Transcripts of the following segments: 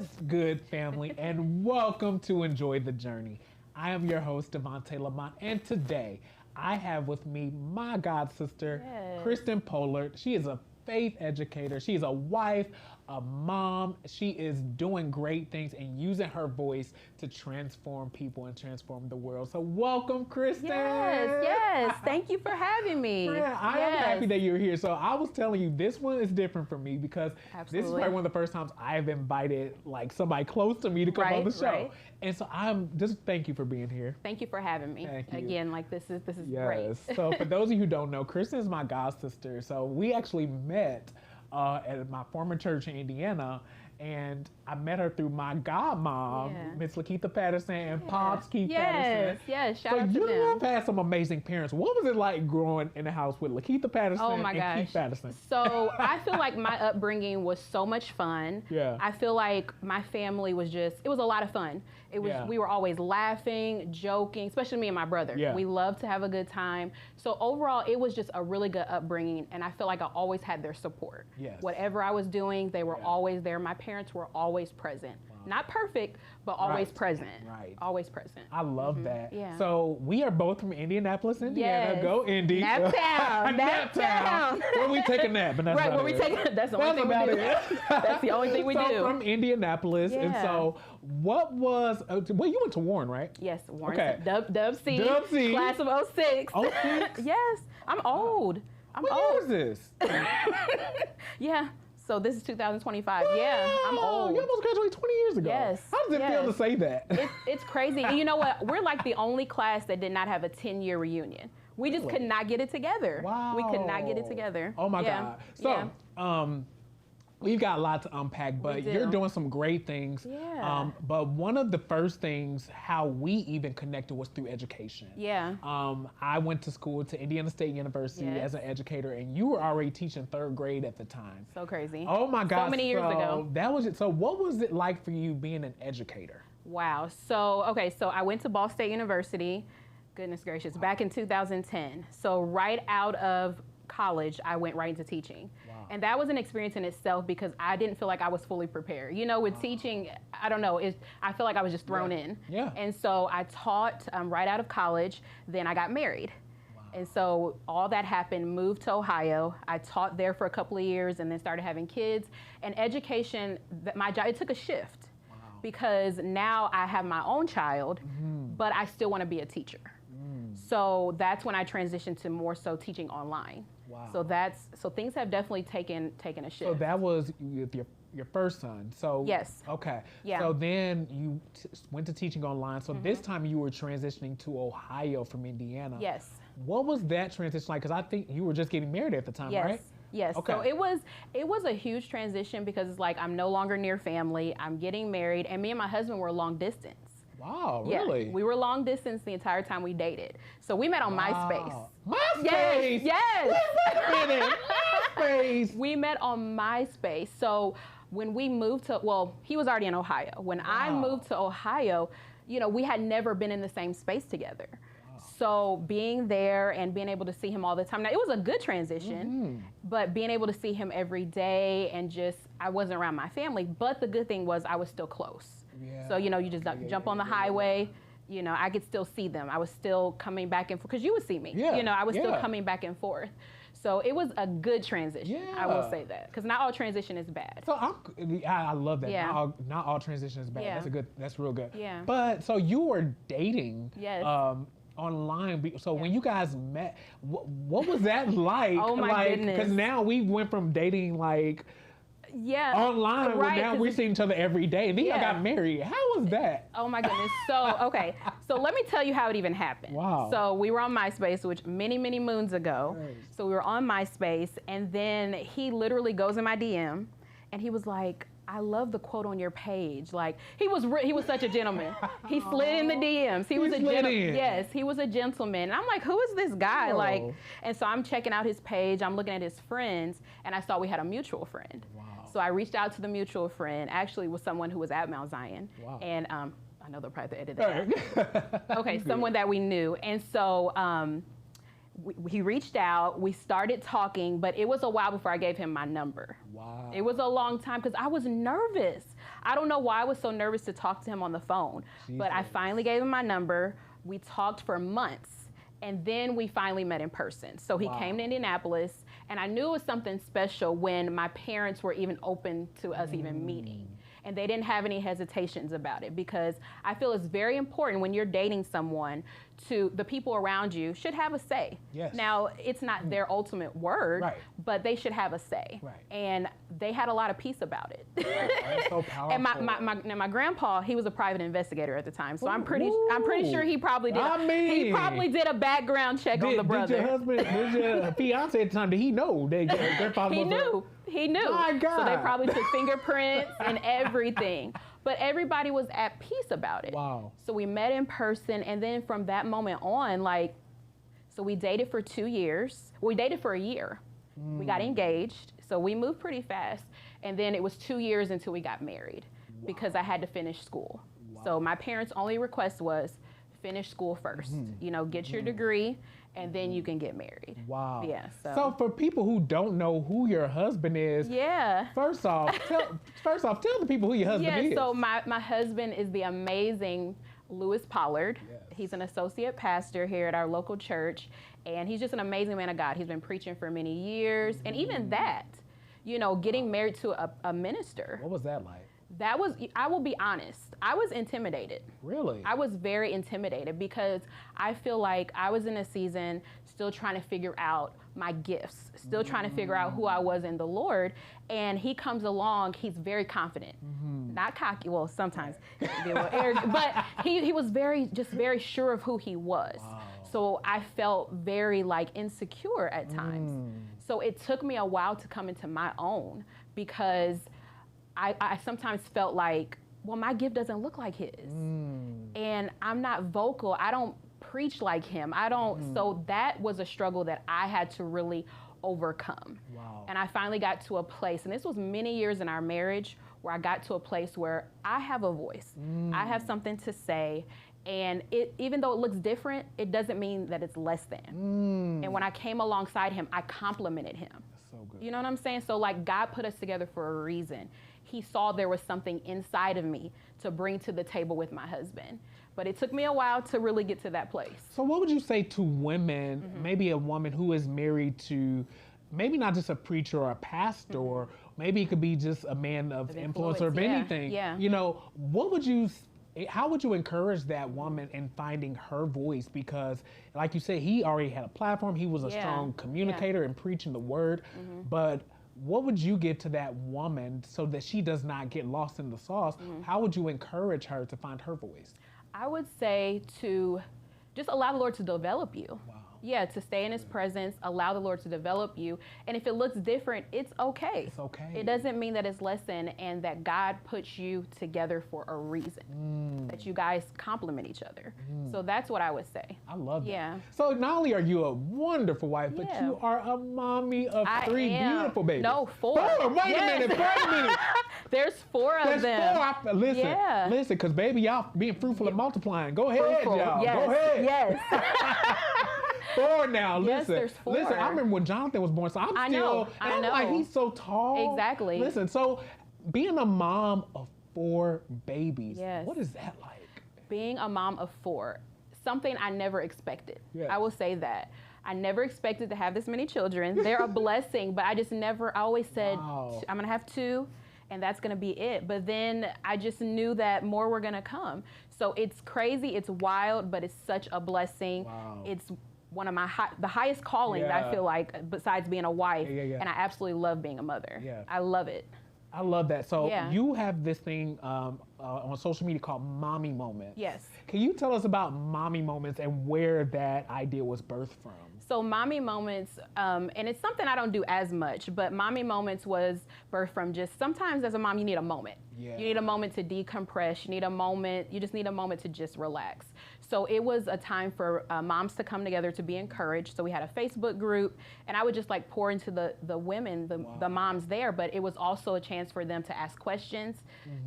What's good, family, and welcome to Enjoy the Journey. I am your host, Devontae Lamont, and today I have with me my god sister, Kristen Pollard. She is a faith educator. She is a wife, a mom. She is doing great things and using her voice to transform people and transform the world. So welcome, Kristen. Yes. Thank you for having me. Yeah, I am happy that you're here. So I was telling you, this one is different for me because this is probably one of the first times I've invited like somebody close to me to come on the show. Right. And so I'm just thank you for being here. Thank you for having me. Thank you. Again, like this is great. So for those of you who don't know, Kristen is my god sister. So we actually met at my former church in Indiana, and I met her through my godmom, Miss Lakeitha Patterson, and Pops Keith Patterson. Yes, shout out to them. You have had some amazing parents. What was it like growing in the house with Lakeitha Patterson and Keith Patterson? So I feel like my upbringing was so much fun. Yeah. I feel like my family was it was a lot of fun. It was we were always laughing, joking, especially me and my brother. Yeah. We loved to have a good time. So overall, it was just a really good upbringing, and I feel like I always had their support. Yes. Whatever I was doing, they were always there. My parents were always present. Wow. Not perfect, but always present. Right. Always present. I love that. Yeah. So we are both from Indianapolis, Indiana. Yes. Go Indy. Naptown. Naptown. Where we take a nap, and that's right. Where we take that's the only thing we do. That's the only thing we do. From Indianapolis, and so what was? Well, you went to Warren, right? Yes, Warren. Okay. Dub C. Class of 06. 06? Yes. I'm old. What year is this? Yeah. So this is 2025. Wow. Yeah, I'm old. You almost graduated 20 years ago. Yes. How does it feel to say that? It's crazy. And you know what? We're like the only class that did not have a 10-year reunion. We just could not get it together. Wow. We could not get it together. Oh my God. So, we've got a lot to unpack, but you're doing some great things. Yeah. But one of the first things, how we even connected, was through education. Yeah. I went to school to Indiana State University as an educator, and you were already teaching 3rd grade at the time. So crazy. Oh my God. So many years ago. That was it. So what was it like for you being an educator? Wow. So I went to Ball State University. Goodness gracious, back in 2010. So right out of college, I went right into teaching. Wow. And that was an experience in itself because I didn't feel like I was fully prepared. You know, with teaching, I don't know, I feel like I was just thrown in. Yeah. And so I taught right out of college, then I got married. Wow. And so all that happened, moved to Ohio. I taught there for a couple of years and then started having kids. And education, my job, it took a shift. Wow. Because now I have my own child, but I still want to be a teacher. So that's when I transitioned to more so teaching online. Wow. So things have definitely taken a shift. So that was your first son. So yes. Okay. Yeah. So then you went to teaching online. So this time you were transitioning to Ohio from Indiana. Yes. What was that transition like? Because I think you were just getting married at the time, right? Yes. Okay. So it was a huge transition because it's like I'm no longer near family. I'm getting married, and me and my husband were long distance. Wow, really? Yeah, we were long distance the entire time we dated. So we met on MySpace. MySpace? Yes. Wait a minute. MySpace. We met on MySpace. So when we moved he was already in Ohio. When I moved to Ohio, you know, we had never been in the same space together. So being there and being able to see him all the time. Now, it was a good transition, but being able to see him every day and I wasn't around my family. But the good thing was I was still close. Yeah. So, you know, you just jump on the highway. You know, I could still see them. I was still coming back and forth because you would see me. Yeah. You know, I was still coming back and forth. So it was a good transition. Yeah. I will say that, because not all transition is bad. So I love that. Yeah. Not all transition is bad. Yeah. That's real good. Yeah. But so you were dating. Yes. Online. So when you guys met, what was that like? Oh my goodness. Because now we went from dating online, right, now we're seeing each other every day. And then y'all got married. How was that? Oh my goodness. So let me tell you how it even happened. Wow. So we were on MySpace, which many, many moons ago. Nice. So we were on MySpace, and then he literally goes in my DM and he was like, I love the quote on your page. Like, he was such a gentleman. He slid in the DMs. He was a gentleman. Yes, he was a gentleman. And I'm like, who is this guy? Oh. Like, and so I'm checking out his page. I'm looking at his friends, and I saw we had a mutual friend. Wow. So I reached out to the mutual friend. Actually, was someone who was at Mount Zion. Wow. And I know they'll probably edit that out. Okay, someone that we knew. And so he reached out, we started talking, but it was a while before I gave him my number. Wow. It was a long time because I was nervous. I don't know why I was so nervous to talk to him on the phone, but I finally gave him my number. We talked for months. And then we finally met in person. So he came to Indianapolis, and I knew it was something special when my parents were even open to us even meeting. And they didn't have any hesitations about it, because I feel it's very important when you're dating someone to the people around you should have a say. Yes. Now, it's not their ultimate word, but they should have a say. Right. And they had a lot of peace about it. That's so powerful. And my grandpa, he was a private investigator at the time, so I'm pretty sure he probably did. He probably did a background check on the brother. Did your fiance at the time? Did he know that grandfather? He knew. My God. So they probably took fingerprints and everything. But everybody was at peace about it. Wow. So we met in person, and then from that moment on, so we dated for 2 years. We dated for a year. We got engaged, so we moved pretty fast. And then it was 2 years until we got married because I had to finish school. So my parents' only request was finish school first. Get your degree, and then you can get married. Wow. Yeah. So for people who don't know who your husband is, First off, tell the people who your husband is. So my husband is the amazing Lewis Pollard. Yes. He's an associate pastor here at our local church, and he's just an amazing man of God. He's been preaching for many years, and even that, getting married to a minister. What was that like? I will be honest, I was intimidated. Really? I was very intimidated because I feel like I was in a season still trying to figure out my gifts, still trying to figure out who I was in the Lord. And he comes along, he's very confident, not cocky, well, sometimes, he can be a little arrogant, but he was very sure of who he was. Wow. So I felt very insecure at times. So it took me a while to come into my own, because I sometimes felt like, well, my gift doesn't look like his. And I'm not vocal. I don't preach like him. I don't. So that was a struggle that I had to really overcome. Wow. And I finally got to a place, and this was many years in our marriage, where I got to a place where I have a voice. I have something to say. And even though it looks different, it doesn't mean that it's less than. And when I came alongside him, I complimented him. That's so good. You know what I'm saying? So God put us together for a reason. He saw there was something inside of me to bring to the table with my husband. But it took me a while to really get to that place. So what would you say to women, maybe a woman who is married to, maybe not just a preacher or a pastor, maybe it could be just a man of influence or of anything. Yeah. How would you encourage that woman in finding her voice? Because like you said, he already had a platform. He was a strong communicator and preaching the word. But what would you give to that woman so that she does not get lost in the sauce? How would you encourage her to find her voice? I would say to just allow the Lord to develop you. Wow. Yeah, to stay in his presence, allow the Lord to develop you. And if it looks different, it's okay. It's okay. It doesn't mean that it's less than, and that God puts you together for a reason, that you guys complement each other. So that's what I would say. I love that. Yeah. So not only are you a wonderful wife, but you are a mommy of three beautiful babies. No, 4. Wait a minute. There's 4 of them. Listen, because baby, y'all being fruitful and multiplying. Go ahead, y'all. Yes. Go ahead. Yes. 4 now. Yes, there's 4. Listen, I remember when Jonathan was born, so I know. Like, he's so tall. Exactly. Listen, so being a mom of 4 babies, what is that like? Being a mom of 4, something I never expected. Yes. I will say that. I never expected to have this many children. They're a blessing, but I always said, I'm gonna have 2, and that's gonna be it. But then I just knew that more were gonna come. So it's crazy, it's wild, but it's such a blessing. Wow. It's one of the highest callings I feel like, besides being a wife, and I absolutely love being a mother. Yeah. I love it. I love that. So you have this thing on social media called Mommy Moments. Yes. Can you tell us about Mommy Moments and where that idea was birthed from? So Mommy Moments, and it's something I don't do as much, but Mommy Moments was birthed from just sometimes as a mom, you need a moment. Yeah. You need a moment to decompress. You just need a moment to just relax. So it was a time for moms to come together to be encouraged. So we had a Facebook group, and I would just pour into the women, the moms there, but it was also a chance for them to ask questions,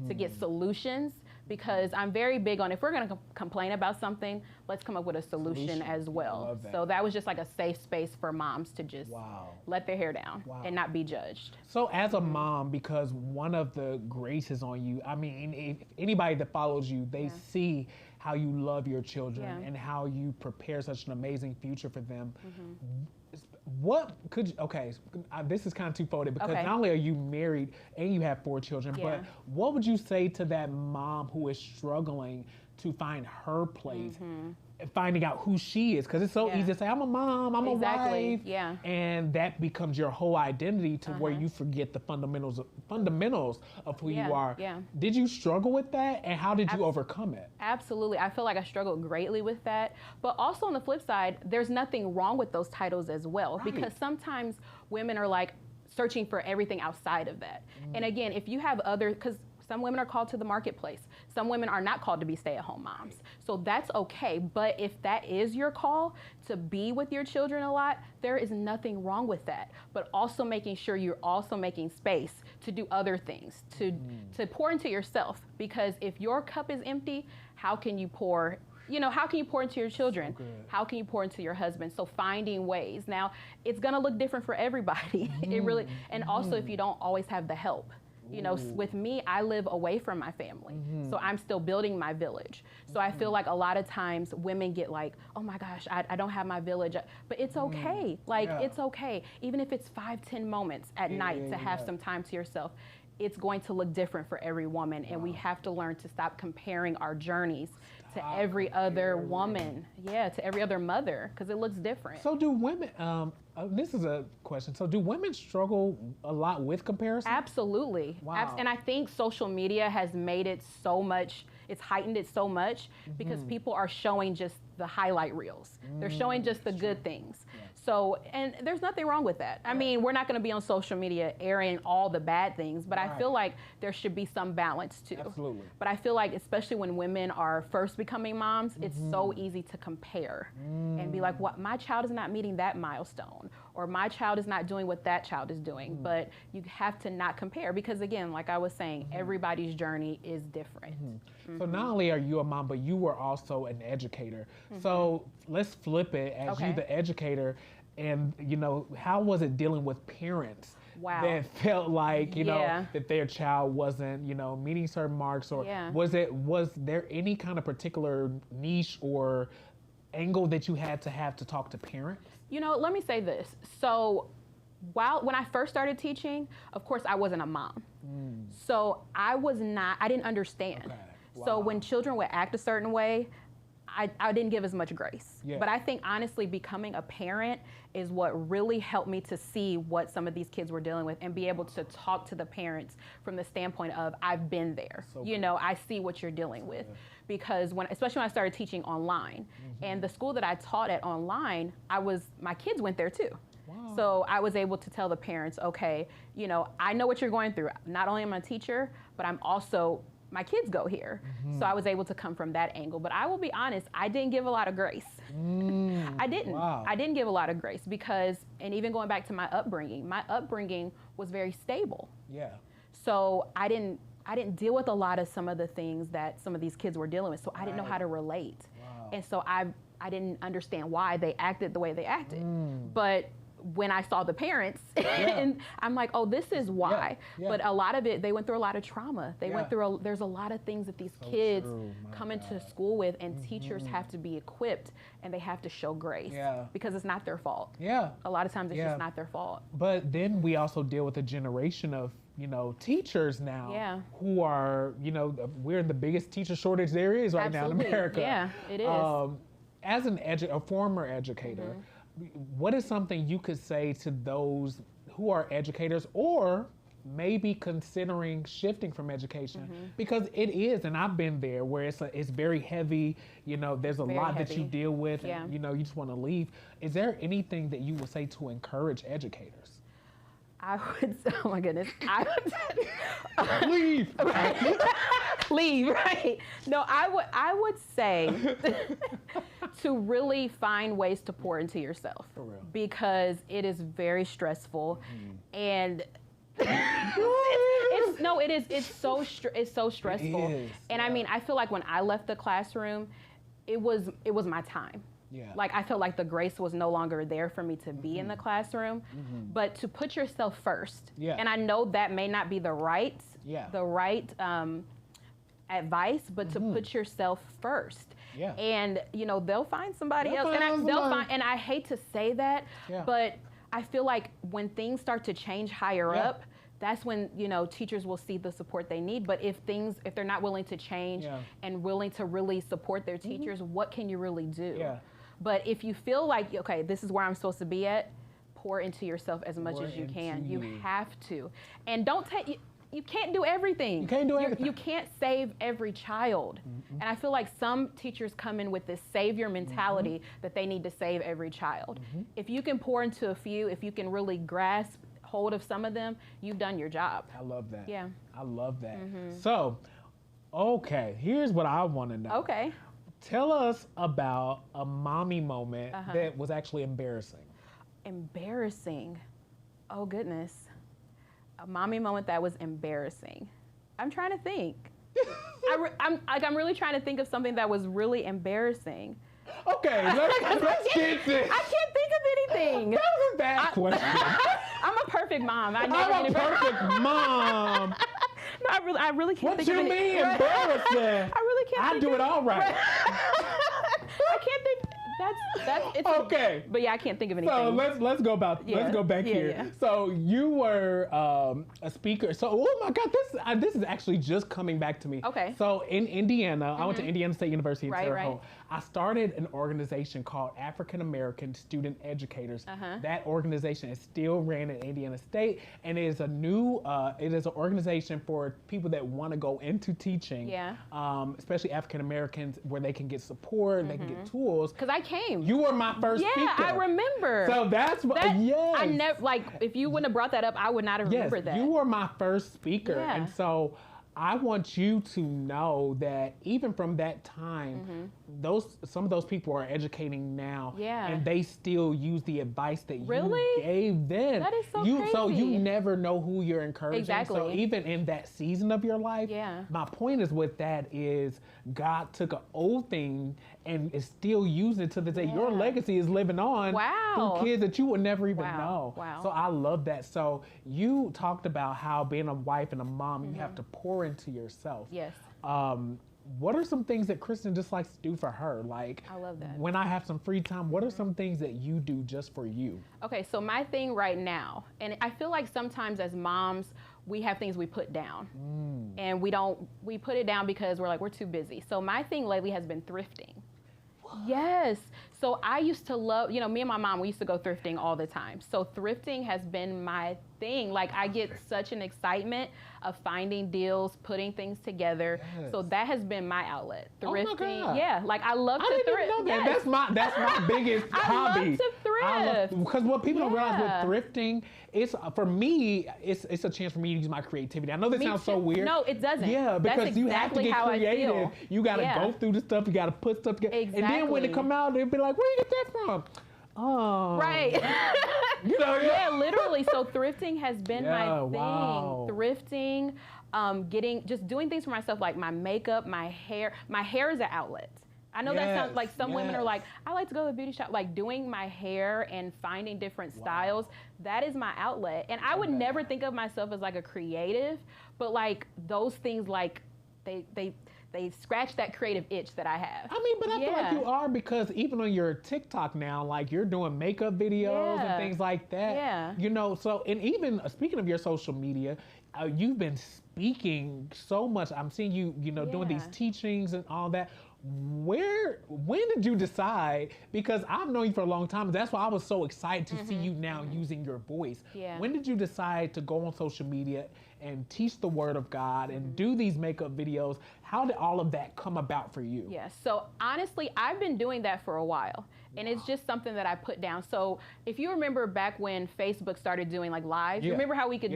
to get solutions, because I'm very big on, if we're going to complain about something, let's come up with a solution as well. So that was just like a safe space for moms to just let their hair down and not be judged. So as a mom, because one of the graces on you, I mean, if anybody that follows you, they see how you love your children and how you prepare such an amazing future for them. What could you, this is kind of two-folded, because not only are you married and you have 4 children, but what would you say to that mom who is struggling to find her place, finding out who she is? Because it's so easy to say, I'm a mom, I'm a wife, and that becomes your whole identity to where you forget the fundamentals of who you are. Did you struggle with that, and how did you overcome it? Absolutely. I feel like I struggled greatly with that. But also on the flip side, there's nothing wrong with those titles as well, because sometimes women are like searching for everything outside of that. And again, if you have other, because some women are called to the marketplace. Some women are not called to be stay-at-home moms. So that's okay. But if that is your call, to be with your children a lot, there is nothing wrong with that. But also making sure you're also making space to do other things, to pour into yourself. Because if your cup is empty, how can you pour? How can you pour into your children? How can you pour into your husband? So finding ways. Now, it's gonna look different for everybody. It really, and also if you don't always have the help. With me, I live away from my family. So I'm still building my village. So I feel like a lot of times women get like, oh my gosh, I don't have my village. But it's okay. It's okay. Even if it's 5-10 moments at night to have some time to yourself, it's going to look different for every woman. And we have to learn to stop comparing our journeys to every other woman, to every other mother, because it looks different. So do women, this is a question, so do women struggle a lot with comparison? Absolutely. Wow. And I think social media has made it so much, it's heightened it so much, because people are showing just the highlight reels. They're showing just the good things. So, and there's nothing wrong with that. I mean, we're not going to be on social media airing all the bad things, but I feel like there should be some balance too. Absolutely. But I feel like, especially when women are first becoming moms, it's so easy to compare and be like, what, my child is not meeting that milestone, or my child is not doing what that child is doing. But you have to not compare, because again, like I was saying, everybody's journey is different. So not only are you a mom, but you were also an educator. So let's flip it, as you the educator, and how was it dealing with parents that felt like that their child wasn't meeting certain marks, or was there any kind of particular niche or angle that you had to talk to parents? Let me say this. So when I first started teaching, of course I wasn't a mom. So I didn't understand. So when children would act a certain way, I didn't give as much grace. But I think honestly, becoming a parent is what really helped me to see what some of these kids were dealing with, and be able to talk to the parents from the standpoint of, I've been there. I see what you're dealing with. Because especially when I started teaching online, and the school that I taught at online, my kids went there too. So I was able to tell the parents, okay, I know what you're going through. Not only am I a teacher, but I'm also, my kids go here. So I was able to come from that angle. But I will be honest, I didn't give a lot of grace. I didn't. I didn't give a lot of grace, because, and even going back to my upbringing was very stable. So I didn't deal with a lot of some of the things that some of these kids were dealing with. So I didn't know how to relate. And so I didn't understand why they acted the way they acted. But when I saw the parents, and I'm like, oh, this is why. But a lot of it, they went through a lot of trauma. They went through, there's a lot of things that these kids come into school with, and teachers have to be equipped, and they have to show grace, because it's not their fault. A lot of times it's just not their fault. But then we also deal with a generation of teachers now who are, we're in the biggest teacher shortage there is right now in America. It is. As a former educator, what is something you could say to those who are educators, or maybe considering shifting from education? Because it is, and I've been there, where it's very heavy, there's a lot that you deal with, and you just want to leave. Is there anything that you would say to encourage educators? I would, oh my goodness, Leave. Leave, right? No, I would say to really find ways to pour into yourself. For real. Because it is very stressful. And It's so stressful. And I mean, I feel like when I left the classroom, it was my time. Yeah. Like I felt like the grace was no longer there for me to be in the classroom, but to put yourself first. Yeah. And I know that may not be the right advice, but to put yourself first. Yeah. And they'll find somebody else, and I hate to say that, but I feel like when things start to change higher up, that's when teachers will see the support they need. But if they're not willing to change and willing to really support their teachers, what can you really do? Yeah. But if you feel like, okay, this is where I'm supposed to be at, pour into yourself as much as you can. You have to, and don't take. You can't do everything. You can't do everything. You can't save every child. And I feel like some teachers come in with this savior mentality that they need to save every child. If you can pour into a few, if you can really grasp hold of some of them, you've done your job. I love that. Yeah. I love that. So, okay, here's what I want to know. Okay. Tell us about a mommy moment that was actually embarrassing. Embarrassing. Oh, goodness. A mommy moment that was embarrassing. I'm trying to think. I'm really trying to think of something that was really embarrassing. Okay, let's get this. I can't think of anything. That was a bad question. I'm a perfect mom. I'm a perfect mom. No, I really can't what think of anything. What you mean embarrassing? I really can't. I do it all right. I can't think. It's okay. But yeah, I can't think of anything. So let's go back here. Yeah. So you were a speaker. So oh my God, this is actually just coming back to me. Okay. So in Indiana, I went to Indiana State University in Terre Haute. Right. I started an organization called African American Student Educators. That organization is still ran at Indiana State, and it is an organization for people that want to go into teaching. Yeah. Especially African Americans, where they can get support, they can get tools. Because I came. You were my first speaker. Yeah, I remember. So that's what. Yes. I never if you wouldn't have brought that up, I would not have remembered that. You were my first speaker, Yeah. and so I want you to know that even from that time, some of those people are educating now, and they still use the advice that you gave them. That is so crazy. So you never know who you're encouraging. Exactly. So even in that season of your life, my point is with that is God took an old thing and is still using it to this day. Your legacy is living on through kids that you would never even know. Wow. So I love that. So you talked about how being a wife and a mom, you have to pour into yourself. Yes. What are some things that Kristen just likes to do for her? Like, I love that. When I have some free time, what are some things that you do just for you? Okay, so my thing right now, and I feel like sometimes as moms, we have things we put down. And we put it down because we're too busy. So my thing lately has been thrifting. Yes. So I used to love, me and my mom, we used to go thrifting all the time. So thrifting has been my thing. Like I get such an excitement of finding deals, putting things together. Yes. So that has been my outlet. Thrifting. Oh my God. Yeah. Like I love to I didn't thrift. even know that. Yes. That's my biggest hobby. I love to thrift. Because what people don't realize with thrifting, it's for me, it's a chance for me to use my creativity. I know this sounds so weird. No, it doesn't. Yeah, because that's you have to exactly get how creative. I feel. You got to go through the stuff. You got to put stuff together. Exactly. And then when it come out, they'll be like, "Where you get that from?" Oh. Right. Yeah, literally. So thrifting has been my thing. Wow. Thrifting, just doing things for myself, like my makeup, my hair. My hair is an outlet. I know that sounds like some women are like, I like to go to the beauty shop. Like doing my hair and finding different styles, that is my outlet. And I would never think of myself as like a creative, but like those things, like they scratch that creative itch that I have. I mean, but I feel like you are, because even on your TikTok now, like you're doing makeup videos and things like that. Yeah. So, and even speaking of your social media, you've been speaking so much. I'm seeing you, doing these teachings and all that. When did you decide? Because I've known you for a long time. That's why I was so excited to see you now using your voice. Yeah. When did you decide to go on social media and teach the word of God and do these makeup videos? How did all of that come about for you? Yeah, so honestly, I've been doing that for a while, and it's just something that I put down. So if you remember back when Facebook started doing like lives, remember how we could,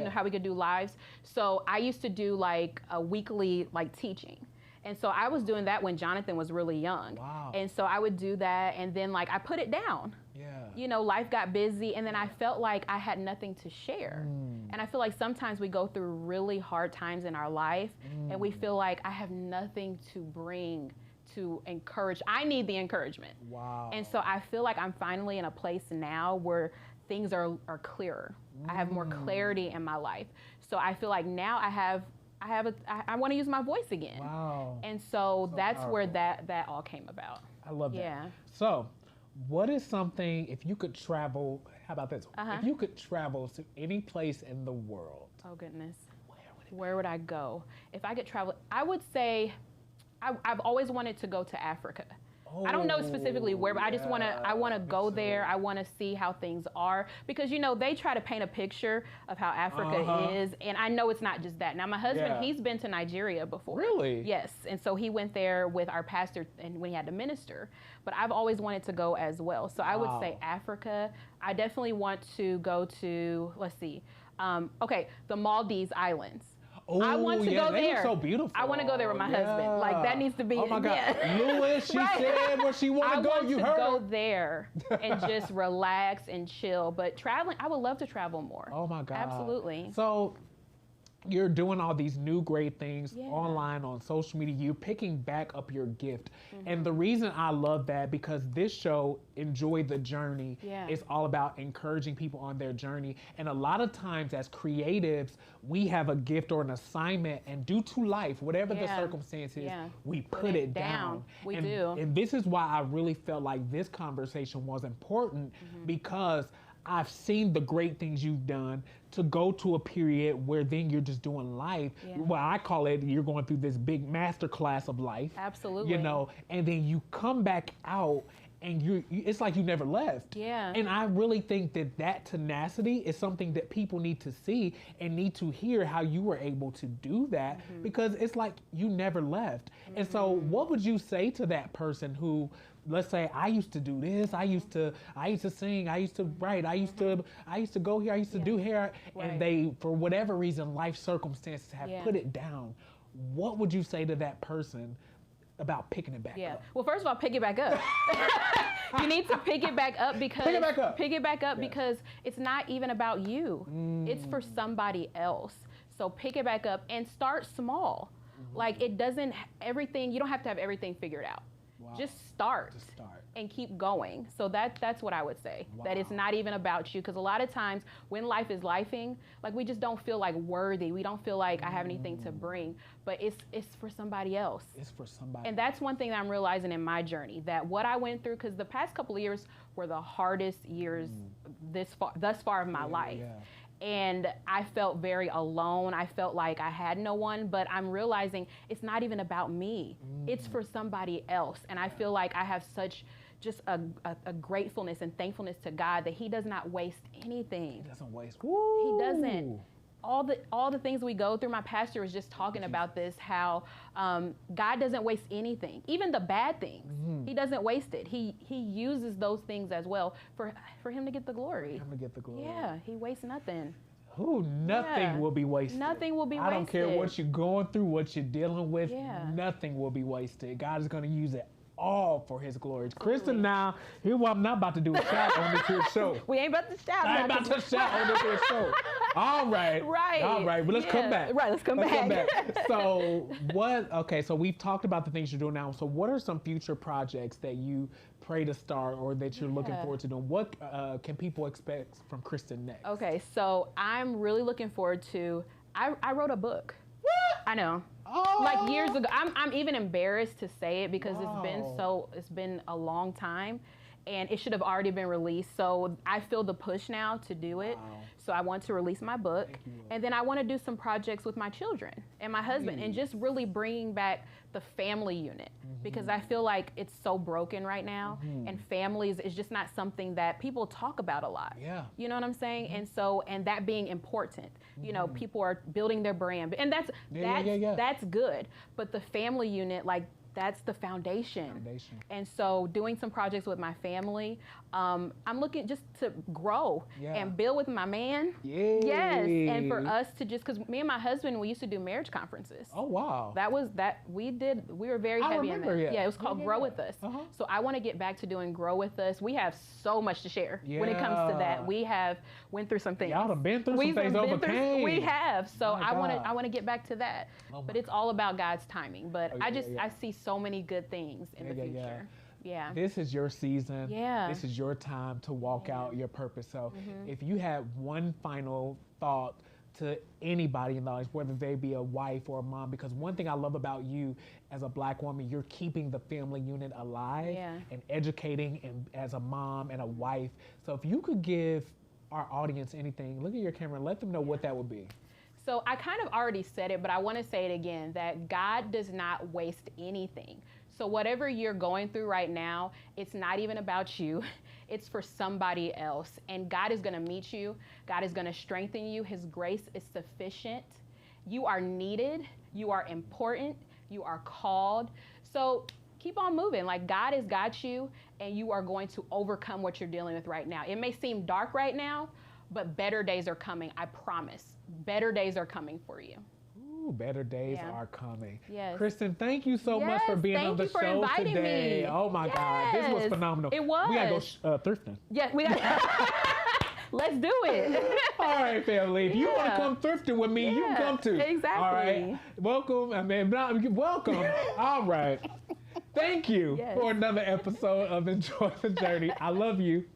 how we could do lives? So I used to do like a weekly like teaching. And so I was doing that when Jonathan was really young. Wow. And so I would do that, and then like I put it down. Yeah. Life got busy, and then I felt like I had nothing to share. And I feel like sometimes we go through really hard times in our life and we feel like I have nothing to bring to encourage. I need the encouragement. Wow. And so I feel like I'm finally in a place now where things are clearer. I have more clarity in my life. So I feel like now I want to use my voice again. Wow. And so that's powerful. where that all came about. I love that. Yeah. So, what is something, if you could travel, how about this? If you could travel to any place in the world. Oh, goodness. Where Where would I go? If I could travel, I would say I've always wanted to go to Africa. I don't know specifically where, but I want to go there. I want to see how things are because, they try to paint a picture of how Africa is. And I know it's not just that. Now, my husband, he's been to Nigeria before. Really? Yes. And so he went there with our pastor and when he had to minister. But I've always wanted to go as well. So I would say Africa. I definitely want to go to, let's see, the Maldives Islands. Oh, I want to go they there. look so beautiful. I want to go there with my husband. Like that needs to be. Oh my God, Louis, she said where she want to go. You heard? I want to go there and just relax and chill. But traveling, I would love to travel more. Oh my God, absolutely. So you're doing all these new great things online on social media. You're picking back up your gift. And the reason I love that, because this show, Enjoy the Journey, is all about encouraging people on their journey. And a lot of times as creatives, we have a gift or an assignment, and due to life, whatever the circumstances, we put it down. We do. And this is why I really felt like this conversation was important, because I've seen the great things you've done to go to a period where then you're just doing life. Well, I call it, you're going through this big master class of life. Absolutely. And then you come back out and it's like you never left. Yeah. And I really think that tenacity is something that people need to see and need to hear how you were able to do that, because it's like you never left. And so what would you say to that person who, let's say, I used to do this, I used to sing, I used to write, I used to go here, I used to do hair, and they, for whatever reason, life circumstances have put it down. What would you say to that person about picking it back up? Well, first of all, pick it back up. You need to pick it back up because because it's not even about you. It's for somebody else. So pick it back up and start small. Like you don't have to have everything figured out. Wow. Just start and keep going. So that's what I would say. Wow. That it's not even about you, because a lot of times when life is lifing, like we just don't feel like worthy. We don't feel like I have anything to bring, but it's for somebody else. It's for somebody. And that's one thing that I'm realizing in my journey, that what I went through, because the past couple of years were the hardest years thus far of my life. And I felt very alone. I felt like I had no one, but I'm realizing it's not even about me. It's for somebody else. And I feel like I have such just a gratefulness and thankfulness to God that He does not waste anything. He doesn't waste. He doesn't. All the things we go through, my pastor was just talking about this, how God doesn't waste anything, even the bad things. He doesn't waste it. He uses those things as well for Him to get the glory. For Him to get the glory. Yeah, He wastes nothing. Nothing will be wasted. Nothing will be wasted. I don't care what you're going through, what you're dealing with. Yeah. Nothing will be wasted. God is going to use it all for His glory. Kristen, now, here I'm not about to do a shout on this here show. We ain't about to shout. I ain't about to shout on this here show. All right. Right. All right. But let's come back. Right. Let's come back. So so we've talked about the things you're doing now. So what are some future projects that you pray to start or that you're looking forward to doing? What can people expect from Kristen next? Okay. So I'm really looking forward to, I wrote a book. What? I know. Oh. Like years ago. I'm even embarrassed to say it because it's been a long time and it should have already been released. So I feel the push now to do it. So I want to release my book. And then I want to do some projects with my children and my husband and just really bringing back the family unit because I feel like it's so broken right now and families is just not something that people talk about a lot. Yeah. You know what I'm saying? And that being important, you know, people are building their brand and that's good. But the family unit, like that's the foundation. And so doing some projects with my family, I'm looking just to grow and build with my man. Yay. Yes. And for us to just, because me and my husband, we used to do marriage conferences. Oh, wow. We were very heavy in that. Yeah, it was called Grow With Us. So I want to get back to doing Grow With Us. We have so much to share when it comes to that. We have went through some things. Y'all have been through some things, overcame. We have. So I want to get back to that. But it's all about God's timing. But I see so many good things in the future. Yeah. This is your season. Yeah. This is your time to walk out your purpose. So if you had one final thought to anybody in life, whether they be a wife or a mom, because one thing I love about you as a Black woman, you're keeping the family unit alive and educating and as a mom and a wife. So if you could give our audience anything, look at your camera and let them know what that would be. So I kind of already said it, but I want to say it again, that God does not waste anything. So whatever you're going through right now, it's not even about you. It's for somebody else. And God is going to meet you. God is going to strengthen you. His grace is sufficient. You are needed. You are important. You are called. So keep on moving. Like, God has got you, and you are going to overcome what you're dealing with right now. It may seem dark right now, but better days are coming. I promise. Better days are coming for you. Ooh, better days are coming. Yes. Kristen, thank you so much for being on the show today. Me. Oh my God, this was phenomenal. It was. We gotta go thrifting. Yeah, we got. Let's do it. All right, family. If you want to come thrifting with me, you can come too. Exactly. All right. Welcome. All right. Thank you for another episode of Enjoy the Journey. I love you.